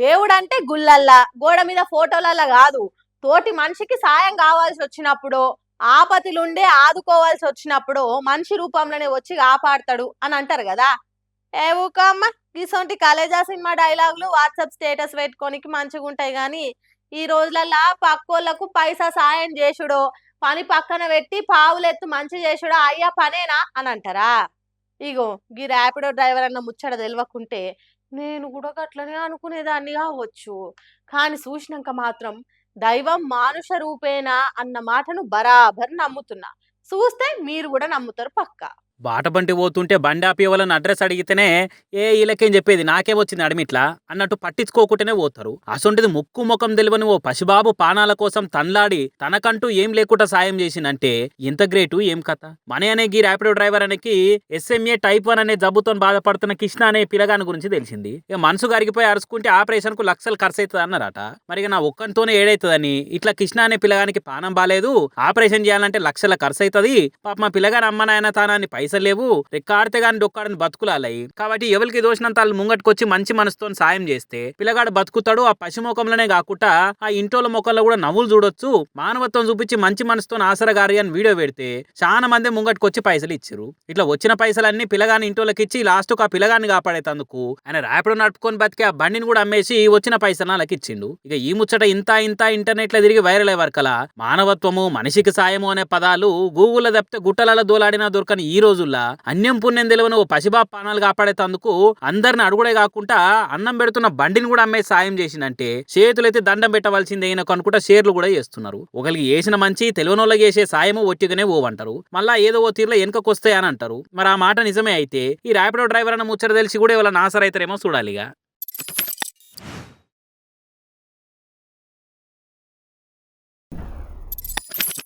దేవుడంటే గుళ్ళల్లా గోడ మీద ఫోటోలల్లా కాదు. తోటి మనిషికి సాయం కావాల్సి వచ్చినప్పుడు, ఆపతిలుండే ఆదుకోవాల్సి వచ్చినప్పుడు మనిషి రూపంలోనే వచ్చి కాపాడతాడు అని అంటారు కదా. ఏ ఊకో అమ్మ, గిసొంటి కలేజా సినిమా డైలాగులు వాట్సాప్ స్టేటస్ పెట్టుకోనికి మంచిగా ఉంటాయి కానీ ఈ రోజులల్లా పక్కోళ్ళకు పైసా సాయం చేసుడో, పని పక్కన పెట్టి పావులెత్తు మంచి చేసుడో అయ్యా పనేనా అని అంటారా? ఇగో గీ ర్యాపిడో డ్రైవర్ అన్న ముచ్చట తెలవకుంటే నేను కూడా గట్లనే అనుకునేదాన్ని కావచ్చు. కానీ చూసినాక మాత్రం దైవం మానుష రూపేనా అన్న మాటను బరాబర్ నమ్ముతున్నా. చూస్తే మీరు కూడా నమ్ముతారు పక్కా. బాటబంటి పోతుంటే బండి ఆపి వాళ్ళని అడ్రస్ అడిగితేనే వీళ్ళకేం చెప్పేది నాకేమొచ్చింది అడమిట్లా అన్నట్టు పట్టించుకోకుండానే పోతారు. అసొంటిది ముక్కు ముఖం తెలివని ఓ పసిబాబు పానాల కోసం తన్లాడి తనకంటూ ఏం లేకుండా సాయం చేసిందంటే ఇంత గ్రేటు ఏం కథ. మన అనే గీ ర్యాపిడో డ్రైవర్ అనేది SMA type 1 అనే జబ్బుతో బాధపడుతున్న కృష్ణ అనే పిల్లగాని గురించి తెలిసింది. ఇక మనసు కరిగిపోయి అరుచుకుంటే ఆపరేషన్ కు లక్షలు ఖర్చు అవుతుంది అన్నారట. మరి నా ఒక్కంతోనే ఏడైతుందని ఇట్లా కృష్ణ అనే పిల్లగానికి పానం బాలేదు, ఆపరేషన్ చేయాలంటే లక్షల ఖర్చు అవుతుంది, పాప మా పిల్లగాని అమ్మ నాయన తానాన్ని పైసలు లేవు, రెక్కాడితే గాని డొక్కాడని బతుకులాలయి కాబట్టి ఎవరికి దోషినంత వాళ్ళు ముంగట్టుకొచ్చి మంచి మనసుతో సాయం చేస్తే పిల్లగాడు బతుకుతాడు. ఆ పసిముఖంలోనే కాకుండా ఆ ఇంటోల ముఖంలో కూడా నవ్వులు చూడొచ్చు. మానవత్వం చూపించి మంచి మనసుతో ఆసరగారి అని వీడియో పెడితే చాలా మంది ముంగట్టుకొచ్చి పైసలు ఇచ్చారు. ఇట్లా వచ్చిన పైసలన్నీ పిల్లగాని ఇంటోళ్ళకి ఇచ్చి లాస్ట్ కు ఆ పిల్లగాన్ని కాపాడేతందుకు ఆయన ర్యాపిడో నడుపుకొని బతికి ఆ బండిని కూడా అమ్మేసి వచ్చిన పైసలు వాళ్ళకి ఇచ్చిండు. ఇక ఈ ముచ్చట ఇంత ఇంటర్నెట్ లో తిరిగి వైరల్ అయ్యే వరకలా మానవత్వము మనిషికి సాయము అనే పదాలు గూగుల్లో తప్పితే గుట్టలలో దోలాడినా దొరకని ఈ రోజుల్లో అన్యం పుణ్యం తెలివని ఓ పసిబాబు పానాలు కాపాడేతందుకు అందరిని అడుగుడే కాకుండా అన్నం పెడుతున్న బండిని కూడా అమ్మే సాయం చేసిందంటే చేతులైతే దండం పెట్టవలసిందే అనుకుంటా షేర్లు కూడా చేస్తున్నారు. ఒకరికి చేసిన మంచి తెలివనోళ్ళకి చేసే సాయము ఒట్టిగానే ఓవంటారు, మళ్ళా ఏదో ఓ తీరులో వెనకకొస్తాయి అని అంటారు. మరి ఆ మాట నిజమే అయితే ఈ ర్యాపిడో డ్రైవర్ అన్న ముచ్చట తెలిసి కూడా ఎవరైనా ఆసరైతారేమో చూడాలిగా.